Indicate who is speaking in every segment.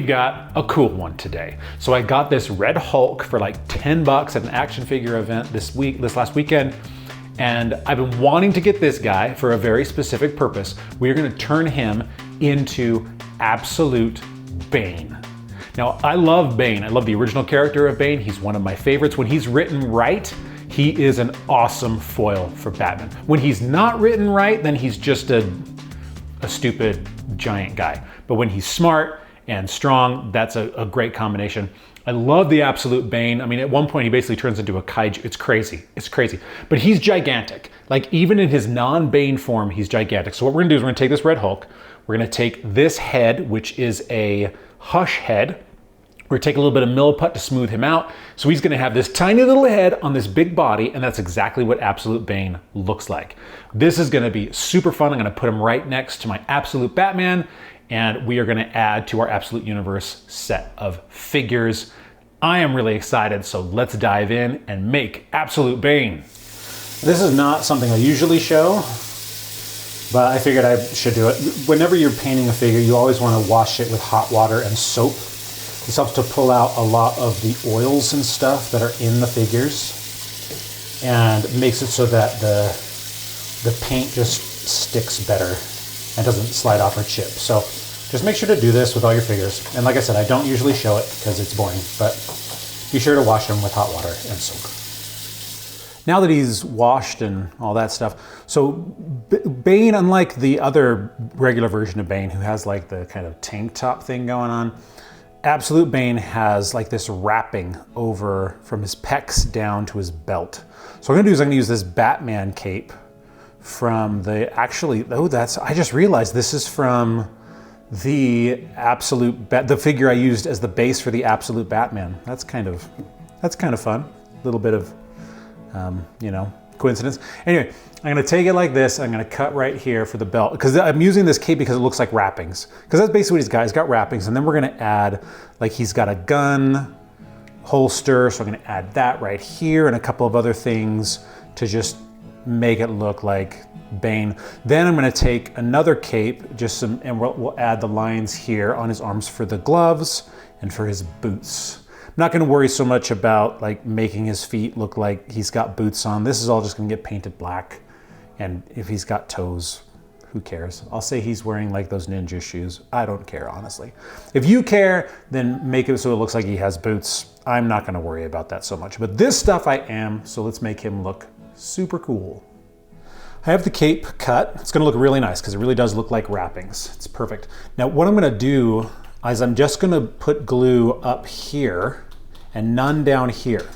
Speaker 1: got a cool one today. So I got this Red Hulk for like 10 bucks at an action figure event this last weekend. And I've been wanting to get this guy for a very specific purpose. We are gonna turn him into Absolute Bane. Now, I love Bane. I love the original character of Bane. He's one of my favorites. When he's written right, he is an awesome foil for Batman. When he's not written right, then he's just a stupid giant guy. But when he's smart and strong, that's a great combination. I love the Absolute Bane. I mean, at one point he basically turns into a kaiju. It's crazy, it's crazy. But he's gigantic. Like even in his non-Bane form, he's gigantic. So what we're gonna do is we're gonna take this Red Hulk, we're gonna take this head, which is a Hush head. We're gonna take a little bit of Milliput to smooth him out. So he's gonna have this tiny little head on this big body, and that's exactly what Absolute Bane looks like. This is gonna be super fun. I'm gonna put him right next to my Absolute Batman, and we are gonna add to our Absolute Universe set of figures. I am really excited, so let's dive in and make Absolute Bane. This is not something I usually show, but I figured I should do it. Whenever you're painting a figure, you always wanna wash it with hot water and soap. This helps to pull out a lot of the oils and stuff that are in the figures and makes it so that the paint just sticks better and doesn't slide off or chip. So just make sure to do this with all your figures. And like I said, I don't usually show it because it's boring, but be sure to wash them with hot water and soap. Now that he's washed and all that stuff, so Bane, unlike the other regular version of Bane who has like the kind of tank top thing going on, Absolute Bane has like this wrapping over from his pecs down to his belt. So what I'm gonna do is I'm gonna use this Batman cape from the, I just realized this is from the the figure I used as the base for the Absolute Batman. That's kind of fun. A little bit of, you know, coincidence. Anyway, I'm gonna take it like this. I'm gonna cut right here for the belt because I'm using this cape because it looks like wrappings. Because that's basically what he's got. He's got wrappings, and then we're gonna add, like he's got a gun holster. So I'm gonna add that right here and a couple of other things to just make it look like Bane. Then I'm gonna take another cape, and we'll add the lines here on his arms for the gloves and for his boots. I'm not gonna worry so much about like making his feet look like he's got boots on. This is all just gonna get painted black. And if he's got toes, who cares? I'll say he's wearing like those ninja shoes. I don't care, honestly. If you care, then make it so it looks like he has boots. I'm not gonna worry about that so much. But this stuff I am, so let's make him look super cool. I have the cape cut. It's gonna look really nice because it really does look like wrappings. It's perfect. Now what I'm gonna do is I'm just gonna put glue up here and none down here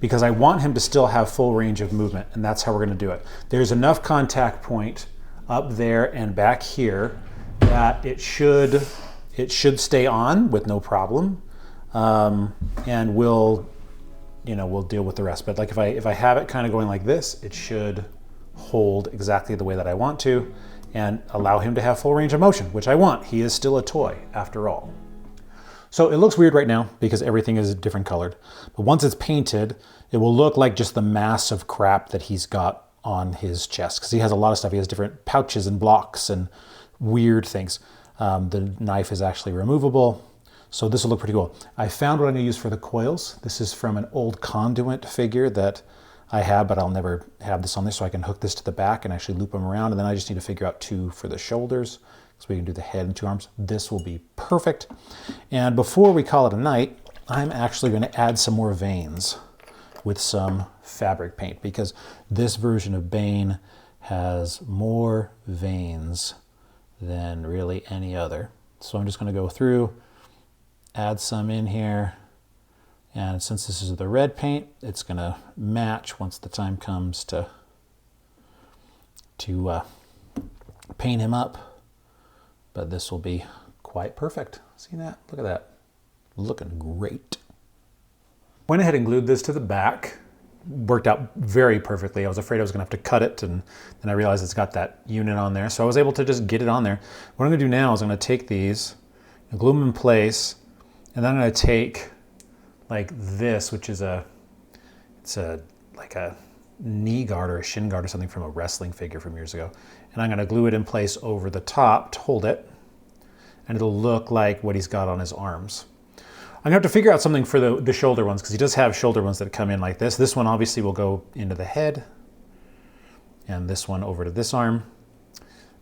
Speaker 1: because I want him to still have full range of movement, and that's how we're gonna do it. There's enough contact point up there and back here that it should stay on with no problem, and we'll deal with the rest. But like if I have it kind of going like this, it should hold exactly the way that I want to and allow him to have full range of motion, which I want. He is still a toy after all. So it looks weird right now because everything is different colored. But once it's painted, it will look like just the mass of crap that he's got on his chest because he has a lot of stuff. He has different pouches and blocks and weird things. The knife is actually removable. So this will look pretty cool. I found what I'm gonna use for the coils. This is from an old Conduit figure that I have, but I'll never have this on there, so I can hook this to the back and actually loop them around, and then I just need to figure out two for the shoulders, so we can do the head and two arms. This will be perfect. And before we call it a night, I'm actually gonna add some more veins with some fabric paint, because this version of Bane has more veins than really any other. So I'm just gonna go through, add some in here, and since this is the red paint, it's gonna match once the time comes to paint him up. But this will be quite perfect. See that? Look at that. Looking great. Went ahead and glued this to the back. Worked out very perfectly. I was afraid I was gonna have to cut it, and then I realized it's got that unit on there. So I was able to just get it on there. What I'm gonna do now is I'm gonna take these and glue them in place, and then I'm gonna take like this, which is like a knee guard or a shin guard or something from a wrestling figure from years ago. And I'm gonna glue it in place over the top to hold it. and it'll look like what he's got on his arms. I'm gonna have to figure out something for the shoulder ones, because he does have shoulder ones that come in like this. This one obviously will go into the head, and this one over to this arm.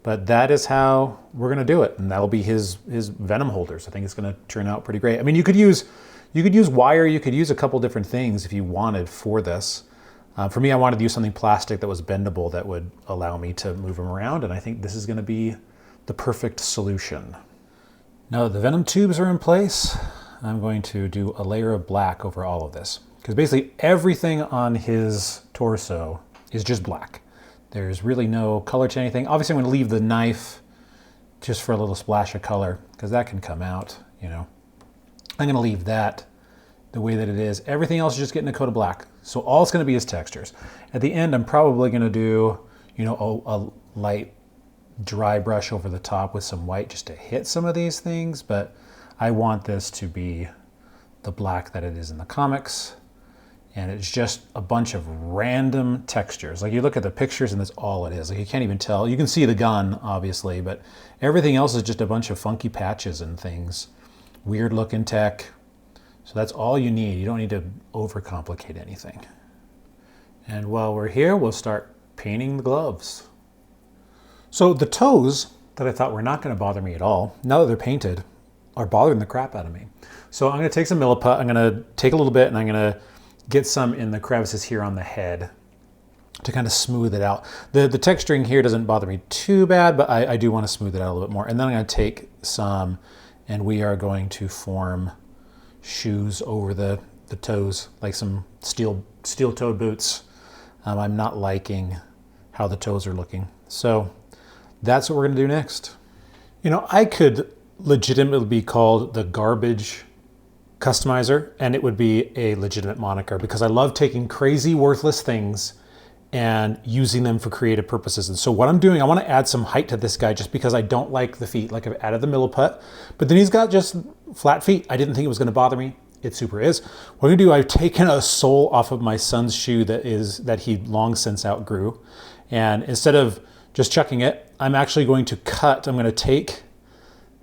Speaker 1: But that is how we're gonna do it, and that'll be his venom holders. I think it's gonna turn out pretty great. I mean, you could use wire, you could use a couple different things if you wanted for this. For me, I wanted to use something plastic that was bendable that would allow me to move them around, and I think this is gonna be the perfect solution. Now that the venom tubes are in place, I'm going to do a layer of black over all of this, because basically everything on his torso is just black. There's really no color to anything. Obviously, I'm going to leave the knife just for a little splash of color, because that can come out, you know. I'm going to leave that the way that it is. Everything else is just getting a coat of black. So all it's going to be is textures. At the end, I'm probably going to do, you know, a light dry brush over the top with some white just to hit some of these things, but I want this to be the black that it is in the comics. And it's just a bunch of random textures. Like, you look at the pictures and that's all it is. Like, you can't even tell. You can see the gun, obviously, but everything else is just a bunch of funky patches and things. Weird looking tech. So that's all you need. You don't need to overcomplicate anything. And while we're here, we'll start painting the gloves. So the toes that I thought were not going to bother me at all, now that they're painted, are bothering the crap out of me. So I'm going to take some Milliput. I'm going to take a little bit and I'm going to get some in the crevices here on the head to kind of smooth it out. The texturing here doesn't bother me too bad, but I do want to smooth it out a little bit more. And then I'm going to take some, and we are going to form shoes over the toes, like some steel-toed boots. I'm not liking how the toes are looking. So that's what we're going to do next. You know, I could legitimately be called the garbage customizer, and it would be a legitimate moniker, because I love taking crazy, worthless things and using them for creative purposes. And so what I'm doing, I want to add some height to this guy just because I don't like the feet. Like, I've added the Milliput, but then he's got just flat feet. I didn't think it was going to bother me. It super is. What I'm going to do, I've taken a sole off of my son's shoe that he long since outgrew. And instead of just chucking it, I'm actually going to cut. I'm going to take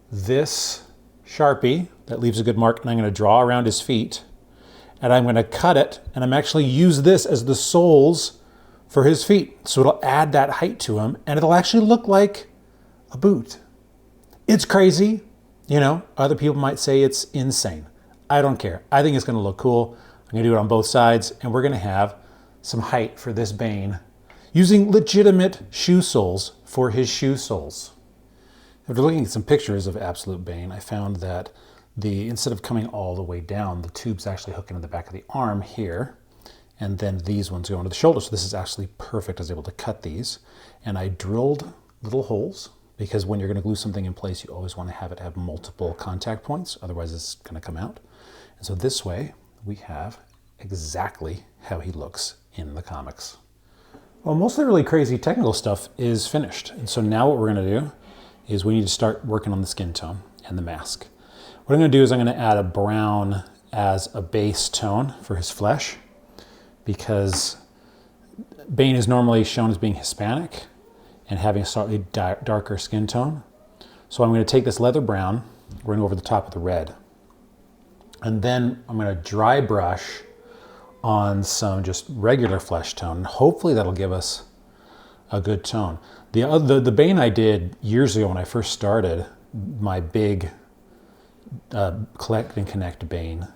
Speaker 1: this Sharpie that leaves a good mark, and I'm going to draw around his feet, and I'm going to cut it, and I'm actually use this as the soles for his feet. So it'll add that height to him, and it'll actually look like a boot. It's crazy. You know, other people might say it's insane. I don't care. I think it's going to look cool. I'm going to do it on both sides, and we're going to have some height for this Bane using legitimate shoe soles for his shoe soles. After looking at some pictures of Absolute Bane, I found that instead of coming all the way down, the tubes actually hook into the back of the arm here, and then these ones go into the shoulder. So this is actually perfect. I was able to cut these, and I drilled little holes, because when you're going to glue something in place, you always want to have it have multiple contact points, otherwise it's going to come out. And so this way, we have exactly how he looks in the comics. Well, most of the really crazy technical stuff is finished, and so now what we're going to do is we need to start working on the skin tone and the mask. What I'm going to do is I'm going to add a brown as a base tone for his flesh, because Bane is normally shown as being Hispanic and having a slightly darker skin tone. So I'm going to take this leather brown, we're going to go over the top of the red, and then I'm going to dry brush on some just regular flesh tone. Hopefully that'll give us a good tone. The Bane I did years ago when I first started my big collect and connect Bane,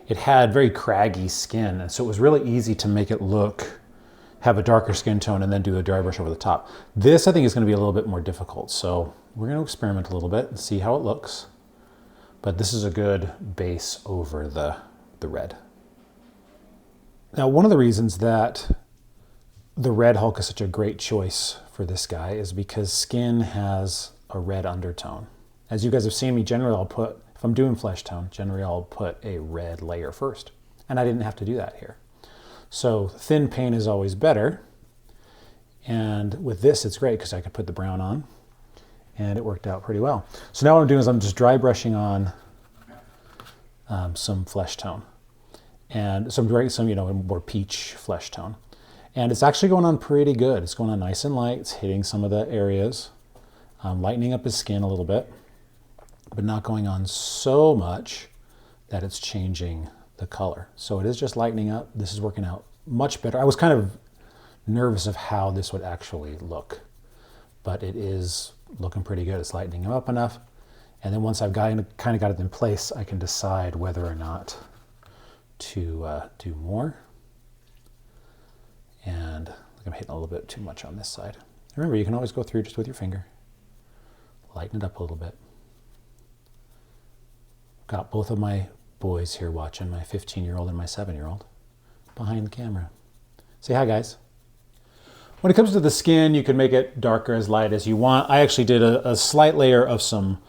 Speaker 1: it had very craggy skin, and so it was really easy to make it have a darker skin tone and then do a dry brush over the top. This I think is going to be a little bit more difficult, so we're going to experiment a little bit and see how it looks. But this is a good base over the red. Now, one of the reasons that the Red Hulk is such a great choice for this guy is because skin has a red undertone. As you guys have seen me, generally if I'm doing flesh tone, generally I'll put a red layer first. And I didn't have to do that here. So thin paint is always better. And with this, it's great because I could put the brown on, and it worked out pretty well. So now what I'm doing is I'm just dry brushing on some flesh tone, and some more peach flesh tone. And it's actually going on pretty good. It's going on nice and light. It's hitting some of the areas, lightening up his skin a little bit. but not going on so much that it's changing the color. So it is just lightening up. This is working out much better. I was kind of nervous of how this would actually look, but it is looking pretty good. It's lightening them up enough. And then once I've kind of got it in place, I can decide whether or not to do more. And I'm hitting a little bit too much on this side. Remember, you can always go through just with your finger. Lighten it up a little bit. Got both of my boys here watching, my 15-year-old and my 7-year-old, behind the camera. Say hi, guys. When it comes to the skin, you can make it darker, as light as you want. I actually did a slight layer of some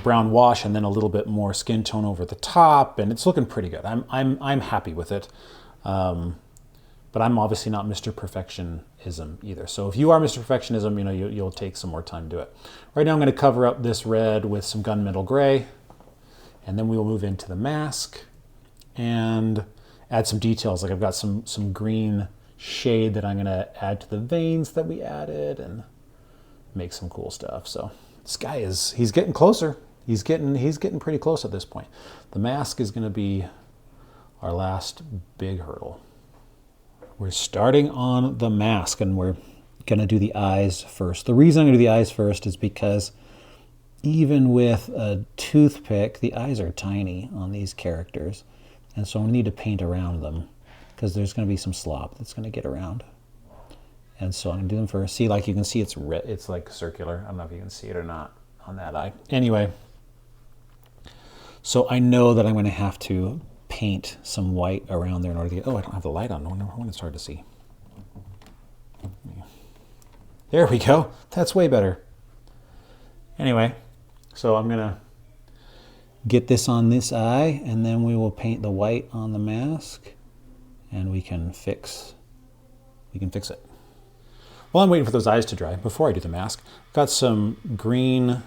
Speaker 1: brown wash and then a little bit more skin tone over the top, and it's looking pretty good. I'm happy with it. But I'm obviously not Mr. Perfectionism either. So if you are Mr. Perfectionism, you know, you'll take some more time to do it. Right now I'm going to cover up this red with some gunmetal gray, and then we will move into the mask and add some details. Like I've got some green shade that I'm going to add to the veins that we added and make some cool stuff. So this guy he's getting closer. He's getting pretty close at this point. The mask is going to be our last big hurdle. We're starting on the mask, and we're going to do the eyes first. The reason I'm going to do the eyes first is because even with a toothpick, the eyes are tiny on these characters. And so we need to paint around them because there's going to be some slop that's going to get around. And so I'm going to do them first. See, like you can see it's red. It's like circular. I don't know if you can see it or not on that eye. Anyway, so I know that I'm going to have to paint some white around there in order to get, oh, I don't have the light on. No, when it's hard to see. There we go. That's way better. Anyway, so I'm going to get this on this eye, and then we will paint the white on the mask, and we can fix it. While I'm waiting for those eyes to dry, before I do the mask, I've got some green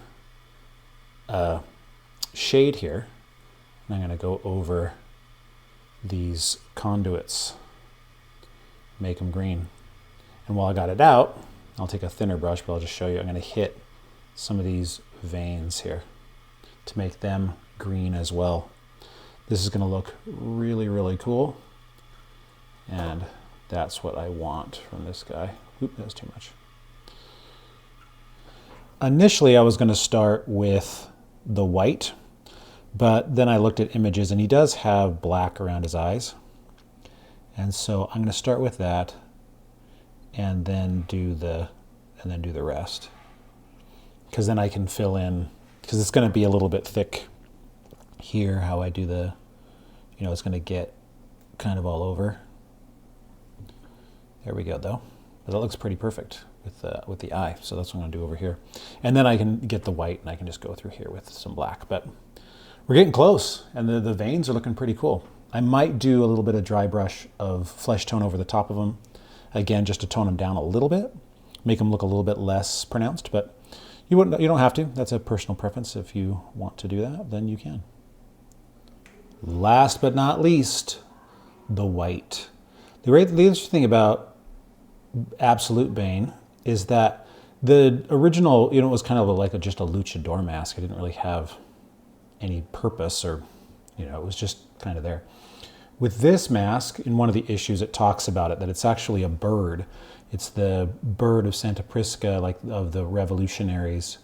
Speaker 1: shade here, and I'm going to go over these conduits, make them green. And while I got it out, I'll take a thinner brush, but I'll just show you. I'm going to hit some of these veins here to make them green as well. This is going to look really, really cool. And that's what I want from this guy. Oop, that's too much. Initially, I was going to start with the white, but then I looked at images and he does have black around his eyes. And so I'm going to start with that and then do the rest. Because then I can fill in, because it's going to be a little bit thick here, how I do the, you know, it's going to get kind of all over. There we go though. But that looks pretty perfect with the eye. So that's what I'm going to do over here. And then I can get the white and I can just go through here with some black. But we're getting close, and the veins are looking pretty cool. I might do a little bit of dry brush of flesh tone over the top of them, again, just to tone them down a little bit, make them look a little bit less pronounced, but you don't have to. That's a personal preference. If you want to do that, then you can. Last but not least, the white. The interesting thing about Absolute Bane is that the original, you know, it was kind of just a luchador mask. It didn't really have any purpose, or, you know, it was just kind of there. With this mask, in one of the issues, it talks about it, that it's actually a bird. It's the bird of Santa Prisca, like of the revolutionaries.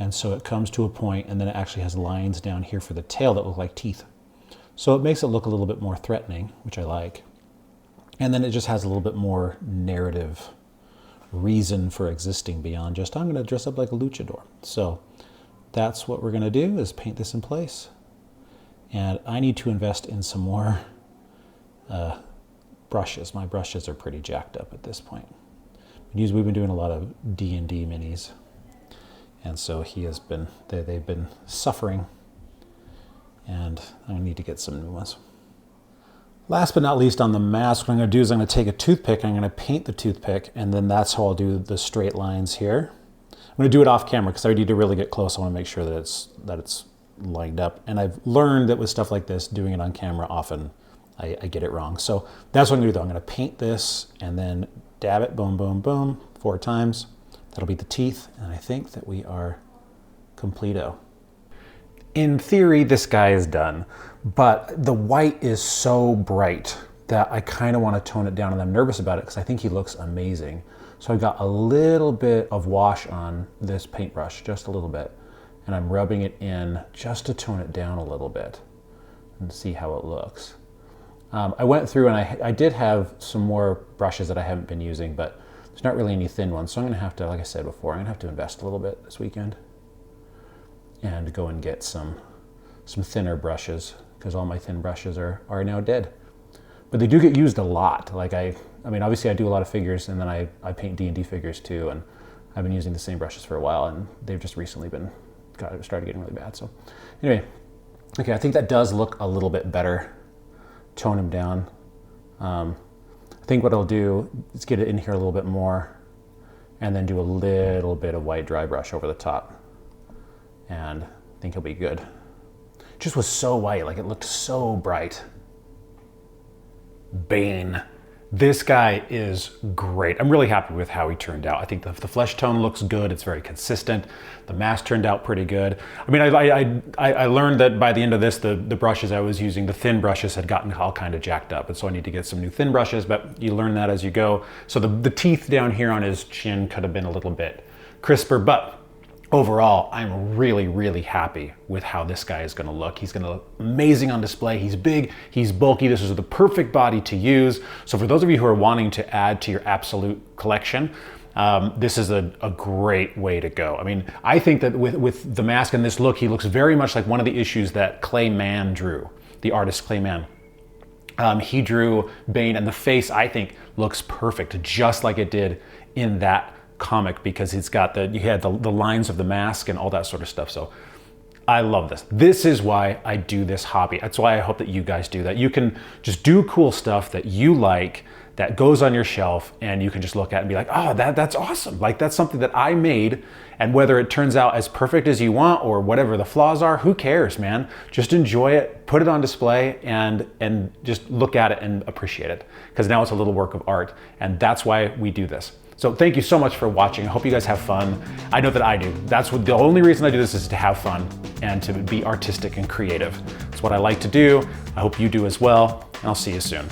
Speaker 1: And so it comes to a point, and then it actually has lines down here for the tail that look like teeth. So it makes it look a little bit more threatening, which I like. And then it just has a little bit more narrative reason for existing beyond just, I'm going to dress up like a luchador. So that's what we're going to do, is paint this in place. And I need to invest in some more brushes. My brushes are pretty jacked up at this point. We've been doing a lot of D&D minis. And so they've been suffering. And I need to get some new ones. Last but not least, on the mask, what I'm going to do is I'm going to take a toothpick, I'm going to paint the toothpick, and then that's how I'll do the straight lines here. I'm going to do it off camera because I need to really get close. I want to make sure that it's lined up. And I've learned that with stuff like this, doing it on camera often, I get it wrong. So that's what I'm going to do though. I'm going to paint this and then dab it, boom, boom, boom, 4 times. That'll be the teeth. And I think that we are completo. in theory, this guy is done, but the white is so bright that I kind of want to tone it down, and I'm nervous about it because I think he looks amazing. So I got a little bit of wash on this paintbrush, just a little bit, and I'm rubbing it in just to tone it down a little bit and see how it looks. I went through and I did have some more brushes that I haven't been using, but there's not really any thin ones. So I'm gonna have to, like I said before, I'm gonna have to invest a little bit this weekend and go and get some thinner brushes, because all my thin brushes are now dead. But they do get used a lot. Like I mean, obviously I do a lot of figures, and then I paint D&D figures too, and I've been using the same brushes for a while, and they've just recently started getting really bad. So anyway, okay, I think that does look a little bit better. Tone him down. I think what I'll do is get it in here a little bit more, and then do a little bit of white dry brush over the top, and I think he'll be good. It just was so white, like it looked so bright. Bane. This guy is great. I'm really happy with how he turned out. I think the flesh tone looks good. It's very consistent. The mask turned out pretty good. I mean, I learned that by the end of this, the brushes I was using, the thin brushes had gotten all kind of jacked up. And so I need to get some new thin brushes, but you learn that as you go. So the teeth down here on his chin could have been a little bit crisper, but overall, I'm really, really happy with how this guy is gonna look. He's gonna look amazing on display. He's big, he's bulky. This is the perfect body to use. So for those of you who are wanting to add to your Absolute collection, this is a great way to go. I mean, I think that with the mask and this look, he looks very much like one of the issues that Clay Mann drew, the artist Clay Mann. He drew Bane, and the face, I think, looks perfect, just like it did in that comic, because it's got you had the lines of the mask and all that sort of stuff. So I love this. This is why I do this hobby. That's why I hope that you guys do that. You can just do cool stuff that you like, that goes on your shelf, and you can just look at it and be like, oh, that's awesome. Like, that's something that I made, and whether it turns out as perfect as you want or whatever the flaws are, who cares, man? Just enjoy it, put it on display, and just look at it and appreciate it, because now it's a little work of art, and that's why we do this. So thank you so much for watching. I hope you guys have fun. I know that I do. That's what the only reason I do this is to have fun and to be artistic and creative. It's what I like to do. I hope you do as well, and I'll see you soon.